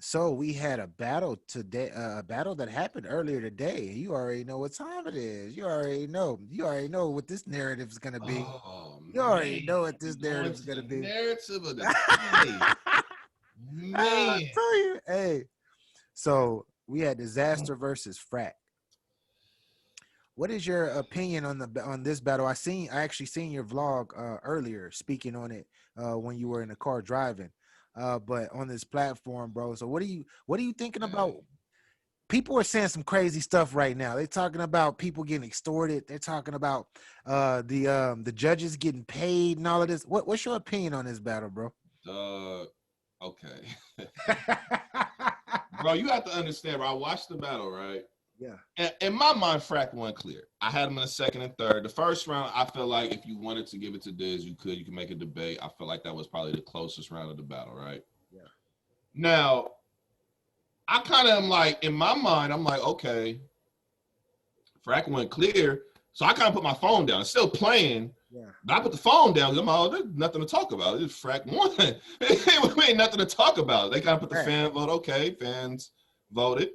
So we had a battle today, a battle that happened earlier today. You already know what time it is. You already know. You already know what this narrative is gonna be. Oh You already man, know what we this going narrative is to gonna the be. narrative of the day. I Man. tell you, hey. So we had disaster versus frat. What is your opinion on on this battle? I actually seen your vlog earlier speaking on it when you were in the car driving. But on this platform, bro. So what are you thinking about? Man. People are saying some crazy stuff right now. They're talking about people getting extorted. They're talking about the judges getting paid and all of this. What's your opinion on this battle, bro? Uh, okay. Bro, you have to understand, bro. I watched the battle, right? Yeah. And in my mind, Frack won clear. I had him in the second and third. The first round, I feel like if you wanted to give it to Diz, you could. You can make a debate. I feel like that was probably the closest round of the battle, right? Yeah. Now, I kind of am like, in my mind, I'm like, okay, Frack went clear. So I kind of put my phone down. It's still playing. Yeah. But I put the phone down because I'm like, oh, there's nothing to talk about. It's Frack won. We ain't nothing to talk about. They kind of put the Right. fan vote. Okay, fans voted.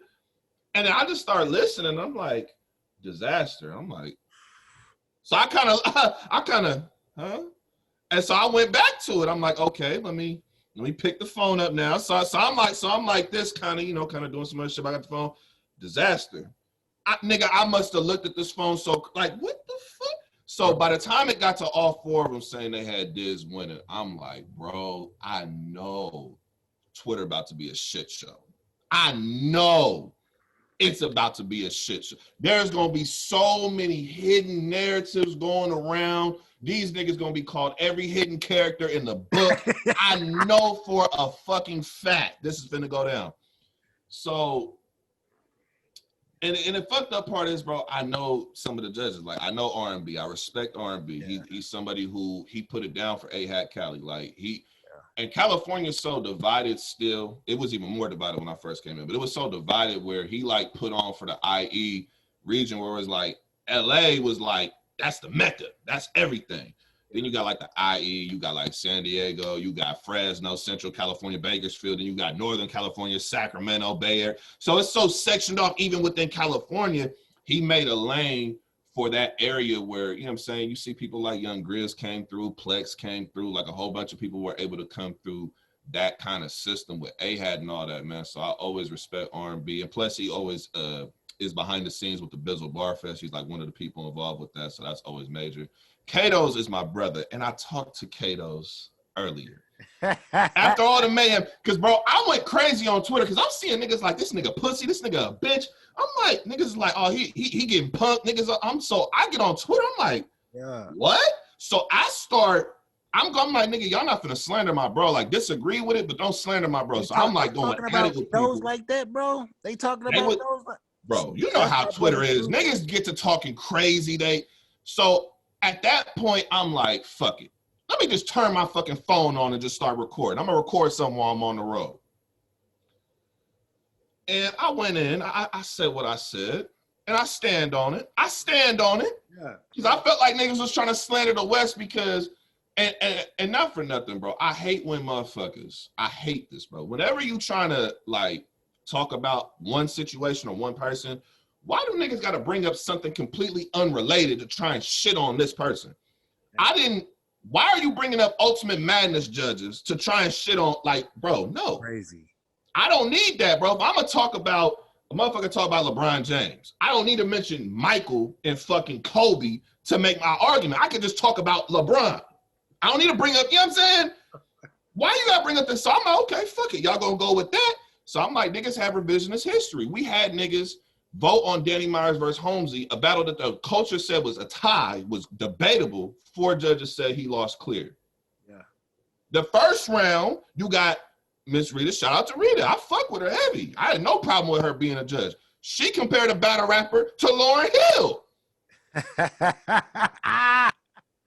And then I just started listening. I'm like, disaster. I'm like, so I kind of, huh? And so I went back to it. I'm like, okay, let me pick the phone up now. I'm like this kind of, kind of doing some other shit. I got the phone. Disaster. Nigga, I must have looked at this phone so like, what the fuck? So by the time it got to all four of them saying they had Diz winning, I'm like, bro, I know Twitter about to be a shit show. I know it's about to be a shit show. There's gonna be so many hidden narratives going around. These niggas gonna be called every hidden character in the book. I know for a fucking fact this is finna go down. So, and the fucked up part is, bro, I know some of the judges. Like, I know R&B. I respect R&B. Yeah. He's somebody who he put it down for A-Hat Cali. Like, Yeah. and California's so divided still. It was even more divided when I first came in, but it was so divided where he like put on for the IE region where it was like LA was like, that's the Mecca. That's everything. Then you got like the IE, you got like San Diego, you got Fresno, Central California, Bakersfield, and you got Northern California, Sacramento, Bay Area. So it's so sectioned off even within California. He made a lane for that area where, you know what I'm saying, you see people like Young Grizz came through, Plex came through, like a whole bunch of people were able to come through that kind of system with A-Hat and all that, man. So I always respect R&B. And plus he always is behind the scenes with the Bizzle Barfest. He's like one of the people involved with that. So that's always major. Kato's is my brother. And I talked to Kato's earlier. After all the mayhem, because bro, I went crazy on Twitter because I'm seeing niggas like this nigga pussy, this nigga a bitch. I'm like, niggas like, oh, he getting punked. Niggas, I get on Twitter, I'm like, Yeah. what? So I'm like, nigga, y'all not finna slander my bro. Like, disagree with it, but don't slander my bro. So I'm They like going talking at about it with those people. like that, bro. They talking They about would, those like bro, you know that's how my Twitter brother is. too. Niggas get to talking crazy. So at that point, I'm like, fuck it. Let me just turn my fucking phone on and just start recording. I'm gonna record something while I'm on the road. And I went in, I said what I said, and I stand on it. I stand on it. Yeah. Because I felt like niggas was trying to slander the West because, and not for nothing, bro. I hate when motherfuckers, I hate this, bro. Whenever you trying to like talk about one situation or one person, why do niggas got to bring up something completely unrelated to try and shit on this person? Why are you bringing up Ultimate Madness judges to try and shit on, like, bro, no. Crazy. I don't need that, bro. If I'm gonna talk about a motherfucker talk about LeBron James, I don't need to mention Michael and fucking Kobe to make my argument. I can just talk about LeBron. I don't need to bring up, you know what I'm saying? Why you gotta bring up this? So I'm like, okay, fuck it. Y'all gonna go with that? So I'm like, niggas have revisionist history. We had niggas vote on Danny Myers versus Holmesy, a battle that the culture said was a tie, was debatable. 4 judges said he lost clear. Yeah. The first round, you got Miss Rita. Shout out to Rita. I fuck with her heavy. I had no problem with her being a judge. She compared a battle rapper to Lauryn Hill.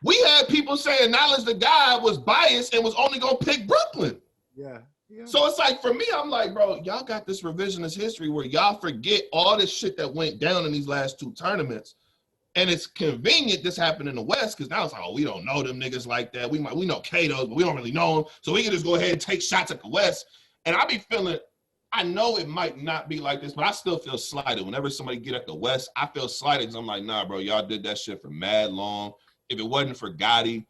We had people saying Knowledge the Guy was biased and was only gonna pick Brooklyn. Yeah. Yeah. So it's like, for me, I'm like, bro, y'all got this revisionist history where y'all forget all this shit that went down in these last 2 tournaments. And it's convenient this happened in the West because now it's like, oh, we don't know them niggas like that. We know Kato's, but we don't really know them. So we can just go ahead and take shots at the West. And I I know it might not be like this, but I still feel slighted. Whenever somebody get at the West, I feel slighted because I'm like, nah, bro, y'all did that shit for mad long. If it wasn't for Gotti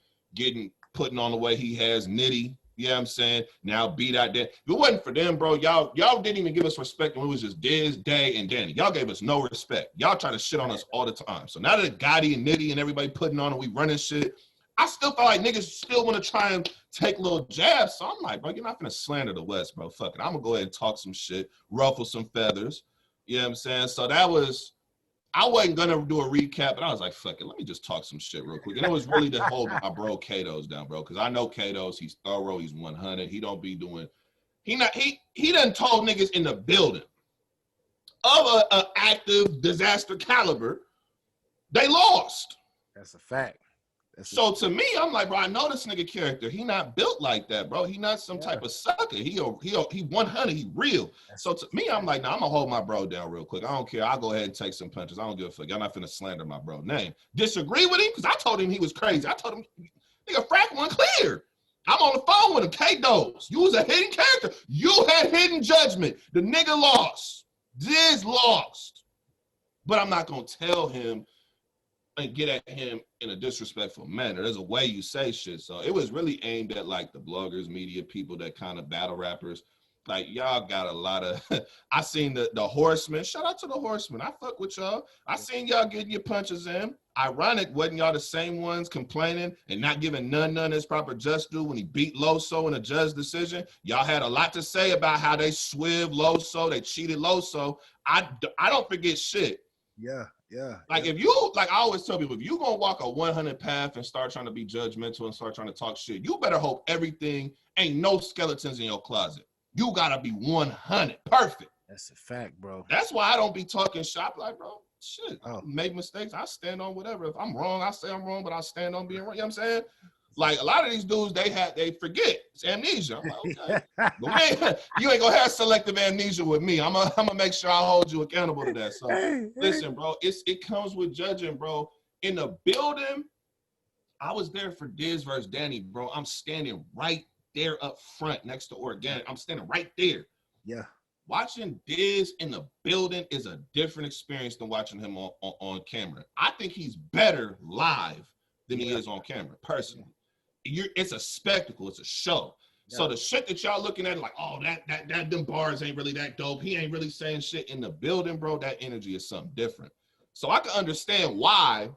putting on the way he has, Nitty, you know what I'm saying? Now beat out there. If it wasn't for them, bro, y'all didn't even give us respect when it was just Diz, Day, and Danny. Y'all gave us no respect. Y'all try to shit on us all the time. So now that Gotti and Nitty and everybody putting on and we running shit, I still feel like niggas still want to try and take little jabs. So I'm like, bro, you're not going to slander the West, bro. Fuck it. I'm going to go ahead and talk some shit, ruffle some feathers. You know what I'm saying? So that was, I wasn't going to do a recap, but I was like, fuck it. Let me just talk some shit real quick. And it was really to hold my bro Kato's down, bro. Because I know Kato's, he's thorough. He's 100. He don't be doing, he done told niggas in the building of a active disaster caliber, they lost. That's a fact. So to me, I'm like, bro, I know this nigga character. He not built like that, bro. He not some type of sucker. He 100. He real. So to me, I'm like, nah, I'm gonna hold my bro down real quick. I don't care. I'll go ahead and take some punches. I don't give a fuck. Y'all not finna slander my bro name. Disagree with him? Because I told him he was crazy. I told him, nigga, Frack wasn't clear. I'm on the phone with him. K-Dose. You was a hidden character. You had hidden judgment. The nigga lost. Diz lost. But I'm not gonna tell him and get at him in a disrespectful manner. There's a way you say shit. So it was really aimed at like the bloggers, media, people that kind of battle rappers. Like y'all got a lot of, I seen the Horsemen. Shout out to the Horsemen. I fuck with y'all. I seen y'all getting your punches in. Ironic, wasn't y'all the same ones complaining and not giving none his proper just due when he beat Loso in a judge decision? Y'all had a lot to say about how they swiv Loso, they cheated Loso. I don't forget shit. Yeah. Like if you, like I always tell people, if you gonna walk a 100 path and start trying to be judgmental and start trying to talk shit, you better hope everything ain't no skeletons in your closet. You gotta be 100 perfect. That's a fact, bro. That's why I don't be talking shop like, bro, shit. I make mistakes. I stand on whatever. If I'm wrong, I say I'm wrong, but I stand on being wrong. You know what I'm saying? Like a lot of these dudes, they forget. It's amnesia. I'm like, okay. But you ain't gonna have selective amnesia with me. I'm gonna make sure I hold you accountable to that. So listen, bro, it comes with judging, bro. In the building, I was there for Diz versus Danny, bro. I'm standing right there up front next to Organic. I'm standing right there. Yeah. Watching Diz in the building is a different experience than watching him on camera. I think he's better live than he is on camera, personally. It's a spectacle. It's a show. Yeah. So the shit that y'all looking at, like, oh, that them bars ain't really that dope. He ain't really saying shit in the building, bro. That energy is something different. So I can understand why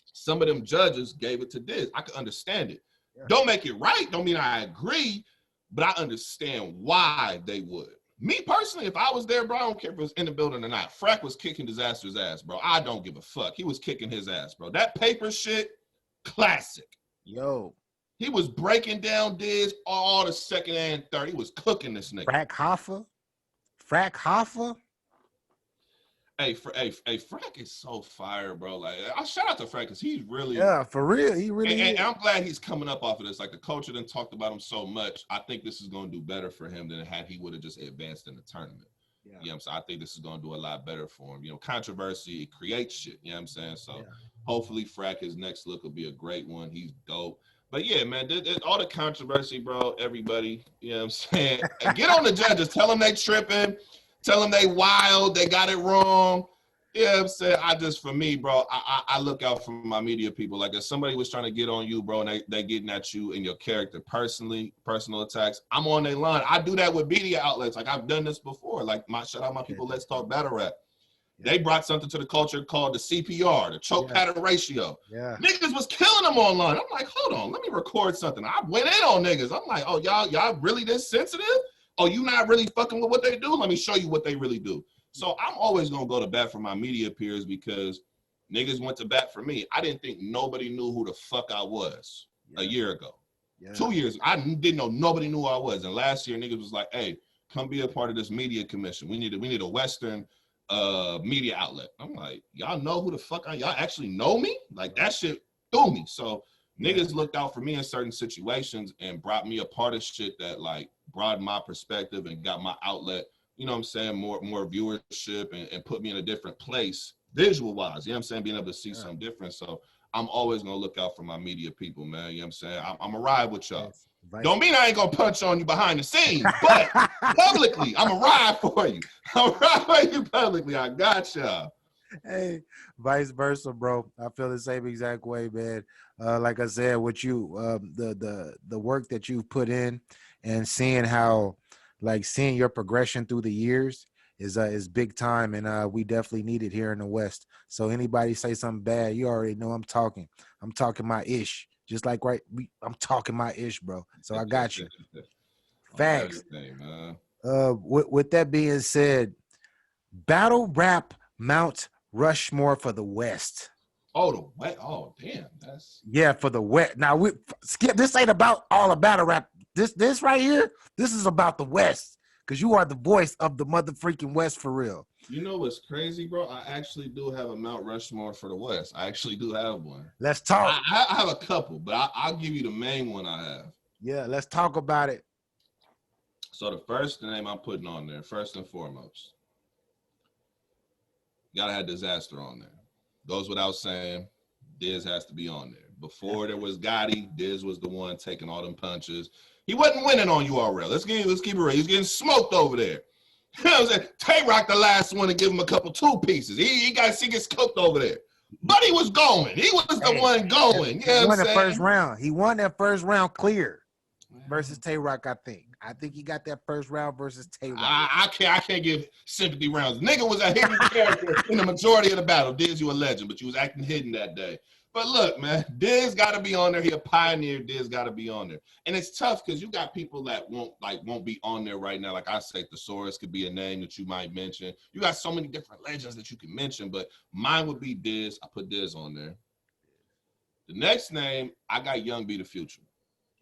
some of them judges gave it to Diz. I can understand it. Yeah. Don't make it right. Don't mean I agree, but I understand why they would. Me personally, if I was there, bro, I don't care if it was in the building or not. Frack was kicking Disaster's ass, bro. I don't give a fuck. He was kicking his ass, bro. That paper shit, classic. Yo. He was breaking down Diz all the second and third. He was cooking this nigga. Frack Hoffa. Hey, Frack is so fire, bro. Like, I shout out to Frack because he's really, for real. He really and I'm glad he's coming up off of this. Like the culture done talked about him so much. I think this is going to do better for him than had he would have just advanced in the tournament. Yeah. You know what I'm saying? I think this is going to do a lot better for him. You know, controversy, it creates shit. You know what I'm saying? So hopefully Frack, his next look will be a great one. He's dope. But yeah, man, all the controversy, bro, everybody, you know what I'm saying? Get on the judges. Tell them they tripping. Tell them they wild. They got it wrong. You know what I'm saying? For me, bro, I look out for my media people. Like if somebody was trying to get on you, bro, and they getting at you and your character personally, personal attacks, I'm on their line. I do that with media outlets. Like I've done this before. Like shout out my people, Let's Talk Battle Rap. They brought something to the culture called the CPR, the choke pattern ratio. Yeah. Niggas was killing them online. I'm like, hold on, let me record something. I went in on niggas. I'm like, oh, y'all really this sensitive? Oh, you not really fucking with what they do? Let me show you what they really do. So I'm always going to go to bat for my media peers because niggas went to bat for me. I didn't think nobody knew who the fuck I was a year ago. 2 years, I didn't know nobody knew who I was. And last year, niggas was like, hey, come be a part of this media commission. We need a Western media outlet. I'm like, y'all know who the fuck I am? Y'all actually know me? Like that shit threw me. So niggas looked out for me in certain situations and brought me a part of shit that like broadened my perspective and got my outlet, you know what I'm saying, more viewership and put me in a different place visual wise, you know what I'm saying, being able to see something different. So I'm always gonna look out for my media people, man, you know what I'm saying. I'm gonna ride with y'all. Don't mean I ain't gonna punch on you behind the scenes, but publicly, I'm a ride for you. I'm a ride for you publicly. I got y'all. Hey, vice versa, bro. I feel the same exact way, man. Like I said, what you the work that you've put in and seeing how, like, seeing your progression through the years is big time, and we definitely need it here in the West. So anybody say something bad, you already know I'm talking. I'm talking my ish, just like I'm talking my ish, bro. So I got you. On Facts. everything, man. With that being said, battle rap Mount Rushmore for the West. Oh, the wet. Oh, damn. That's Yeah, for the West. Now we skip. This ain't about all the battle rap. This right here. This is about the West, because you are the voice of the mother freaking West for real. You know what's crazy, bro? I actually do have a Mount Rushmore for the West. I actually do have one. Let's talk. I have a couple, but I'll give you the main one I have. Yeah, let's talk about it. So the first name I'm putting on there, first and foremost, gotta have Disaster on there. Goes without saying, Diz has to be on there. Before there was Gotti, Diz was the one taking all them punches. He wasn't winning on URL. Let's keep it real. He's getting smoked over there. You know what I'm saying? Tay-Rock the last one to give him a couple two pieces. He gets cooked over there. But he was going. He was the one going. You know He what won I'm the saying? first round. He won that first round clear versus Tay-Rock, I think. I think he got that first round versus Tay-Rock. I can't give sympathy rounds. Nigga was a hidden character in the majority of the battle. Diz, you a legend, but you was acting hidden that day. But look, man, Diz got to be on there. He a pioneer. Diz got to be on there. And it's tough because you got people that won't be on there right now. Like I say, Thesaurus could be a name that you might mention. You got so many different legends that you can mention, but mine would be Diz. I put Diz on there. The next name, I got Young B the Future.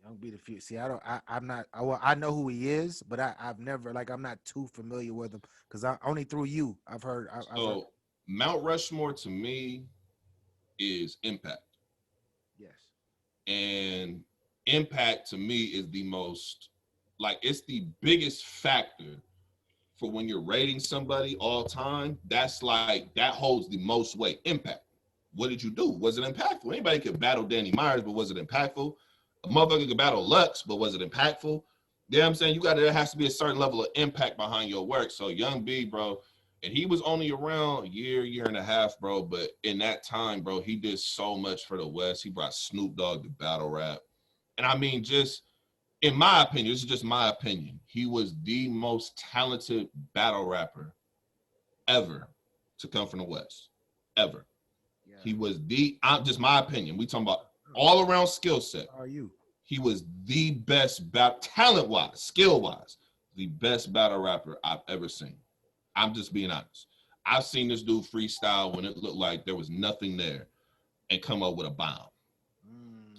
Young B the Future. See, I know who he is, but I've never, like, I'm not too familiar with him because I only through you I've heard. So Mount Rushmore to me is Impact. Yes. And Impact to me is the most, like, it's the biggest factor for when you're rating somebody all time. That's like, that holds the most weight. Impact. What did you do? Was it impactful? Anybody could battle Danny Myers, but was it impactful? A motherfucker could battle Lux, but was it impactful? You know what I'm saying? There has to be a certain level of impact behind your work. So Young B, bro, and he was only around a year and a half, bro. But in that time, bro, he did so much for the West. He brought Snoop Dogg to battle rap. And I mean, just in my opinion, this is just my opinion, he was the most talented battle rapper ever to come from the West, ever. Yeah. He was just my opinion. We talking about all around skill set. How are you? He was the best talent-wise, skill-wise, the best battle rapper I've ever seen. I'm just being honest. I've seen this dude freestyle when it looked like there was nothing there and come up with a bomb.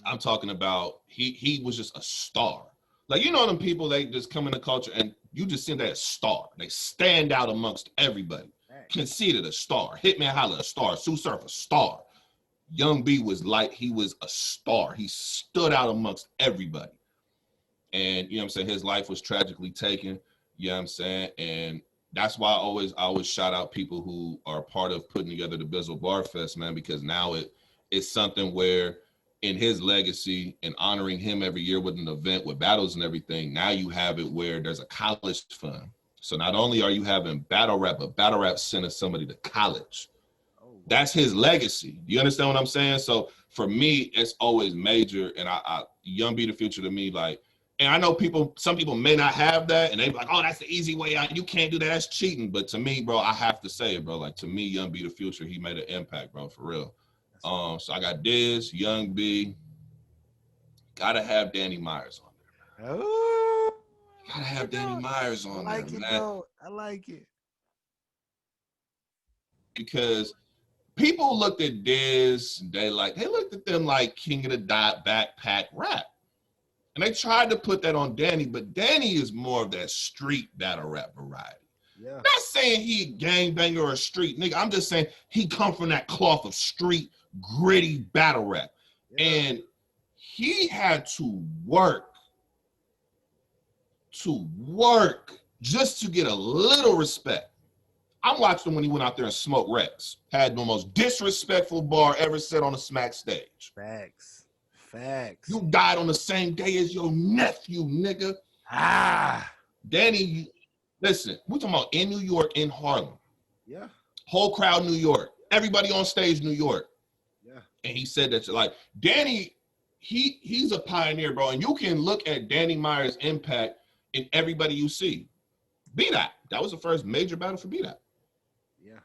I'm talking about he was just a star. Like, you know them people, they just come in the culture and you just see them as a star. They stand out amongst everybody. Considered a star. Hitman Holla, a star. Sue Surf, a star. Young B was like, he was a star. He stood out amongst everybody. And, you know what I'm saying, his life was tragically taken. You know what I'm saying? And that's why I always shout out people who are part of putting together the Bizzle Bar Fest, man, because now it's something where in his legacy and honoring him every year with an event with battles and everything, now you have it where there's a college fund. So not only are you having battle rap, but battle rap sending somebody to college. That's his legacy. You understand what I'm saying? So for me, it's always major. And I Young B the Future to me, like, and I know some people may not have that, and they be like, oh, that's the easy way out. You can't do that. That's cheating. But to me, bro, I have to say it, bro. Like, to me, Young B the Future, he made an impact, bro, for real. So I got Diz, Young B. Gotta have Danny Myers on there. Oh, gotta have Danny Myers on there, man. Bro. I like it. Because people looked at Diz, they looked at them like King of the Dot backpack rap. And they tried to put that on Danny, but Danny is more of that street battle rap variety. Yeah. Not saying he a gangbanger or a street nigga. I'm just saying he come from that cloth of street, gritty battle rap. Yeah. And he had to work just to get a little respect. I'm watching him when he went out there and smoked Rex. Had the most disrespectful bar ever said on a Smack stage. Facts. Facts. You died on the same day as your nephew, nigga. Danny, listen, we're talking about in New York, in Harlem. Yeah. Whole crowd, New York. Everybody on stage, New York. Yeah. And he said that, like, Danny, he's a pioneer, bro. And you can look at Danny Myers' impact in everybody you see. B-Dot. That was the first major battle for B-Dot. Yeah.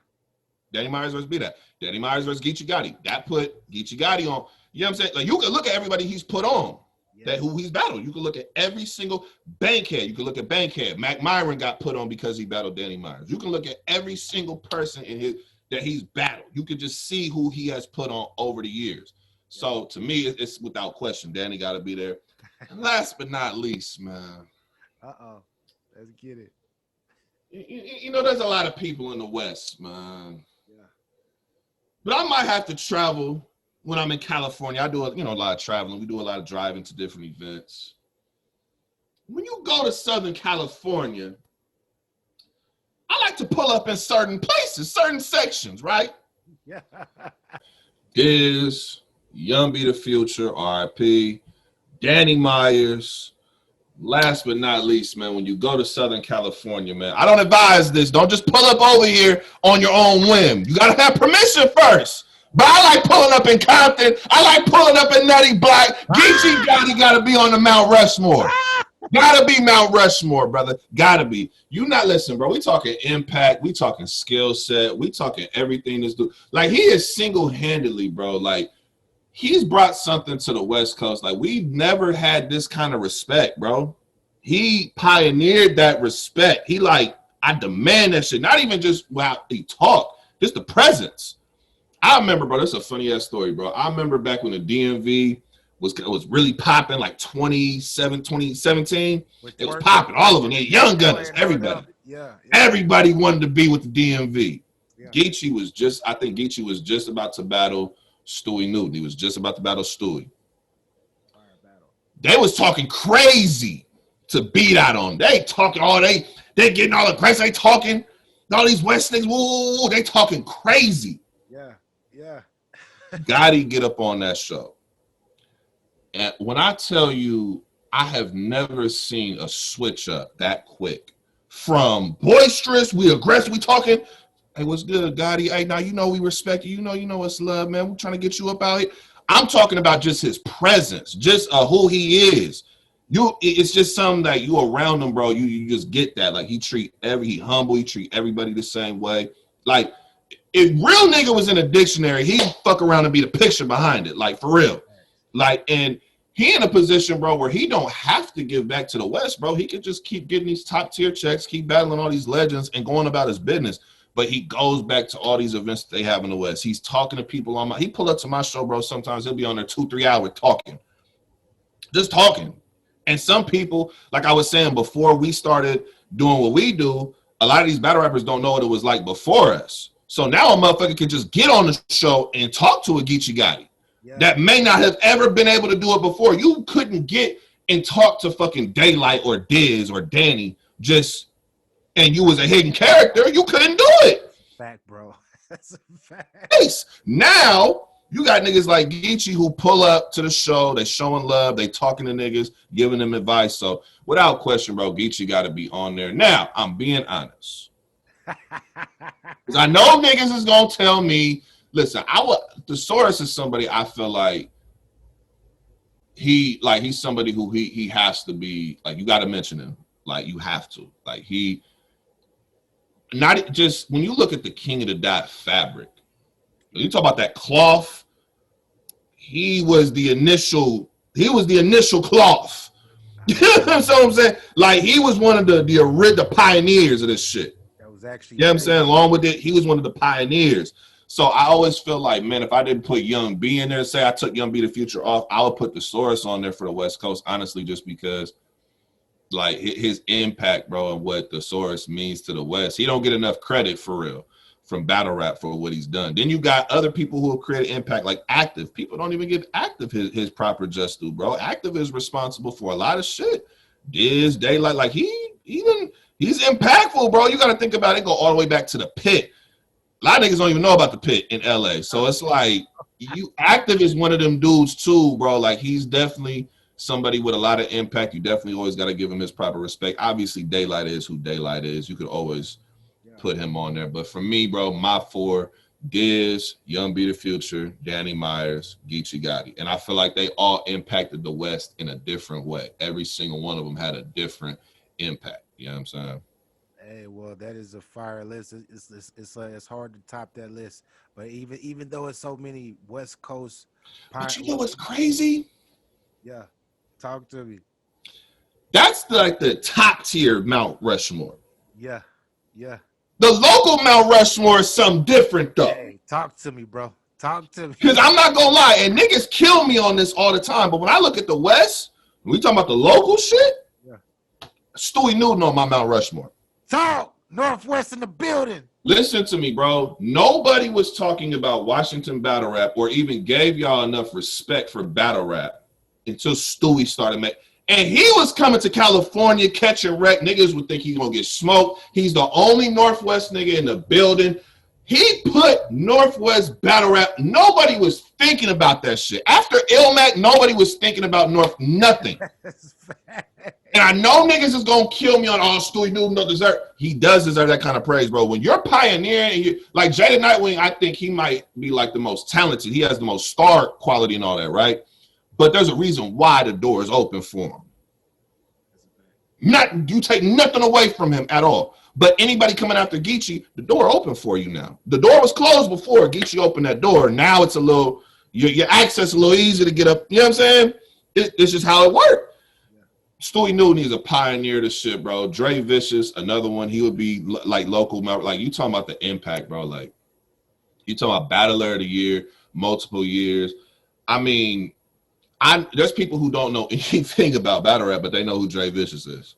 Danny Myers versus B-Dot. Danny Myers versus Geechee Gotti. That put Geechee Gotti on. You know what I'm saying? Like, you can look at everybody he's put on. That who he's battled. You can look at every single Bankhead. You can look at Bankhead. Mac Myron got put on because he battled Danny Myers. You can look at every single person in his that he's battled. You can just see who he has put on over the years. So to me, it's without question. Danny got to be there. And last but not least, man. Let's get it. You know, there's a lot of people in the West, man. Yeah. But I might have to travel. When I'm in California, I do a lot of traveling. We do a lot of driving to different events. When you go to Southern California, I like to pull up in certain places, certain sections, right? Yeah. Diz, Young Be the Future, RIP, Danny Myers. Last but not least, man, when you go to Southern California, man, I don't advise this. Don't just pull up over here on your own whim. You got to have permission first. But I like pulling up in Compton. I like pulling up in Nutty Black. Geechee Gotti got to be on the Mount Rushmore. Got to be Mount Rushmore, brother. Got to be. You not listen, bro. We talking impact. We talking skill set. We talking everything that's do. Like, he is single-handedly, bro. Like, he's brought something to the West Coast. Like, we've never had this kind of respect, bro. He pioneered that respect. He like, I demand that shit. Not even just while he talk, just the presence. I remember, bro, that's a funny ass story, bro. I remember back when the DMV was really popping, like 2017. It was popping. All of them, they young gunners, everybody. Yeah. Everybody wanted to be with the DMV. Yeah. I think Geechee was just about to battle Stewie Newton. He was just about to battle Stewie. They was talking crazy to beat out on. They talking they getting all the crazy. They talking all these West niggas. Woo, they talking crazy. Yeah. Gotti get up on that show. And when I tell you, I have never seen a switch up that quick. From boisterous, we aggressive, we talking, hey, what's good, Gotti? Hey, now you know we respect you. You know it's love, man. We're trying to get you up out here. I'm talking about just his presence, just who he is. It's just something that you around him, bro. You just get that. Like, he humble, he treat everybody the same way. Like, if real nigga was in a dictionary, he'd fuck around and be the picture behind it, like, for real. Like, and he in a position, bro, where he don't have to give back to the West, bro. He could just keep getting these top tier checks, keep battling all these legends and going about his business. But he goes back to all these events that they have in the West. He's talking to people he pull up to my show, bro. Sometimes he'll be on there 2-3 hours talking. Just talking. And some people, like I was saying, before we started doing what we do, a lot of these battle rappers don't know what it was like before us. So now a motherfucker can just get on the show and talk to a Geechee Gotti that may not have ever been able to do it before. You couldn't get and talk to fucking Daylight or Diz or Danny and you was a hidden character. You couldn't do it. Fact, bro. That's a fact. Now you got niggas like Geechee who pull up to the show. They showing love. They talking to niggas, giving them advice. So without question, bro, Geechee got to be on there. Now, I'm being honest. Because I know niggas is going to tell me, listen, Thesaurus is somebody I feel like he's somebody who he has to be, like, you got to mention him. Like, you have to. Like, not just, when you look at the King of the Dot fabric, you talk about that cloth, he was the initial cloth. You know what I'm saying? Like, he was one of the pioneers of this shit. That was actually, you know what I'm saying? Along with it, he was one of the pioneers. So I always feel like, man, if I didn't put Young B in there and say I took Young B the Future off, I would put the Source on there for the West Coast, honestly, just because, like, his impact, bro, and what the Source means to the West. He don't get enough credit, for real, from battle rap for what he's done. Then you got other people who have created impact, like Active. People don't even give Active his proper just due, bro. Active is responsible for a lot of shit. Diz, Daylight, like, he's impactful, bro. You got to think about it. Go all the way back to the Pit. A lot of niggas don't even know about the pit in LA. So it's like you active is one of them dudes too, bro. Like he's definitely somebody with a lot of impact. You definitely always got to give him his proper respect. Obviously, Daylight is who Daylight is. You could always put him on there. But for me, bro, my four, Diz, Young B the Future, Danny Myers, Geechee Gotti. And I feel like they all impacted the West in a different way. Every single one of them had a different impact. You know what I'm saying? Hey, well, that is a fire list. It's hard to top that list. But even though it's so many West Coast, But you know what's crazy? yeah, talk to me. That's like the top tier Mount Rushmore. Yeah, yeah. The local Mount Rushmore is something different though. Hey, talk to me, bro. Talk to me. Because I'm not gonna lie, and niggas kill me on this all the time. But when I look at the West, when we talking about the local shit, Yeah. Stewie Newton on my Mount Rushmore. Talk Northwest in the building. Listen to me, bro. Nobody was talking about Washington battle rap or even gave y'all enough respect for battle rap until Stewie started making. And he was coming to California catching wreck. Niggas would think he's gonna get smoked. He's the only Northwest nigga in the building. He put Northwest battle rap. Nobody was thinking about that shit. After Ilmac, nobody was thinking about North nothing. And I know niggas is gonna kill me on Stewie Newton don't deserve. He does deserve that kind of praise, bro. When you're pioneering and you like Jada Nightwing, I think he might be like the most talented. He has the most star quality and all that, right? But there's a reason why the door is open for him. Not you take nothing away from him at all. But anybody coming after Geechee, the door open for you now. The door was closed before Geechee opened that door. Now it's a little your access a little easier to get up. You know what I'm saying? It's just how it worked. Stewie Newton, he's a pioneer of the shit, bro. Dre Vicious, another one. He would be like local, like you talking about the impact, bro. Like you talking about battler of the year, multiple years. I mean, there's people who don't know anything about battle rap, but they know who Dre Vicious is.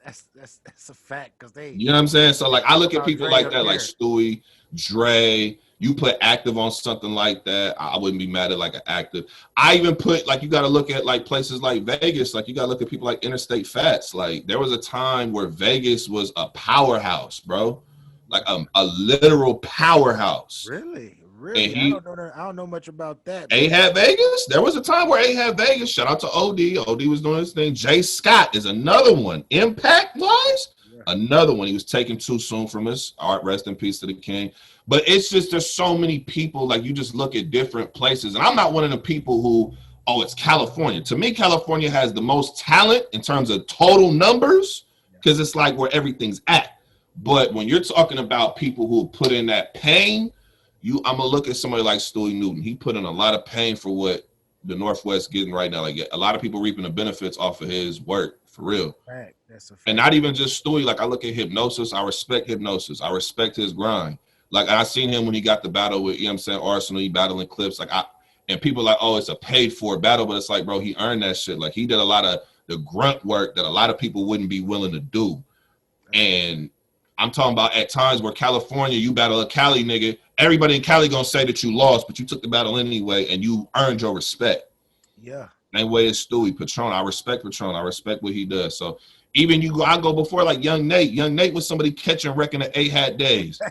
That's a fact because they. You know what I'm saying? So like, I look at people like that, like Stewie, Dre. You put active on something like that, I wouldn't be mad at like an active. I even put like you got to look at like places like Vegas. Like you got to look at people like Interstate Fats. Like there was a time where Vegas was a powerhouse, bro. Like a literal powerhouse. Really? And I don't know much about that. Ahab Vegas. There was a time where Ahab Vegas. Shout out to OD. OD was doing his thing. Jay Scott is another one. Impact wise, another one. He was taken too soon from us. Art, rest in peace to the king. But it's just there's so many people. Like you just look at different places, and I'm not one of the people who. Oh, it's California. To me, California has the most talent in terms of total numbers because it's like where everything's at. But when you're talking about people who put in that pain. I'm gonna look at somebody like Stewie Newton. He put in a lot of pain for what the Northwest getting right now. Like a lot of people reaping the benefits off of his work for real. Fact. That's a fact. And not even just Stewie. Like I look at Hypnosis. I respect Hypnosis. I respect his grind. Like I seen him when he got the battle with, you know what I'm saying, Arsenal. He battling Clips. And people like, oh, it's a paid for battle, but it's like, bro, he earned that shit. Like he did a lot of the grunt work that a lot of people wouldn't be willing to do. And I'm talking about at times where California, you battle a Cali nigga. Everybody in Cali gonna say that you lost, but you took the battle anyway, and you earned your respect. Yeah. Same way as Stewie, Patron. I respect Patron. I respect what he does. So even I go before like Young Nate. Young Nate was somebody catching wrecking the 8 hat days.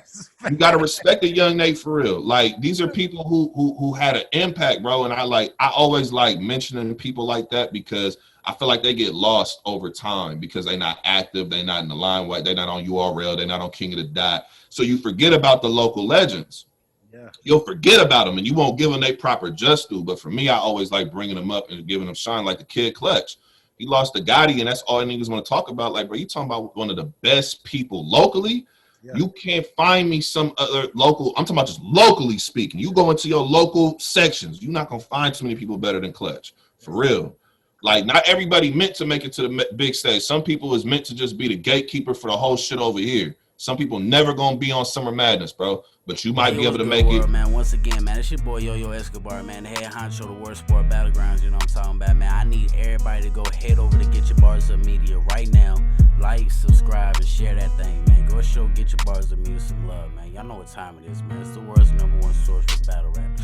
You gotta respect the Young Nate for real. Like these are people who had an impact, bro. And I always like mentioning people like that because I feel like they get lost over time because they're not active, they're not in the limelight, they're not on URL, they're not on King of the Dot. So you forget about the local legends. Yeah. You'll forget about them and you won't give them their proper just due. But for me, I always like bringing them up and giving them shine like the Kid Clutch. He lost to Gotti and that's all niggas want to talk about. Like, bro, you talking about one of the best people locally. Yeah. You can't find me some other local. I'm talking about just locally speaking. You go into your local sections, you're not going to find too many people better than Clutch. For real. Like, not everybody meant to make it to the big stage. Some people is meant to just be the gatekeeper for the whole shit over here. Some people never gonna be on Summer Madness, bro. But you might be able to make it. Man, once again, man, it's your boy Yo-Yo Escobar, man. The head honcho, the worst sport battlegrounds, you know what I'm talking about, man. I need everybody to go head over to Get Your Bars Up Media right now. Like, subscribe, and share that thing, man. Go show Get Your Bars Up Media some love, man. Y'all know what time it is, man. It's the world's #1 source for battle rap.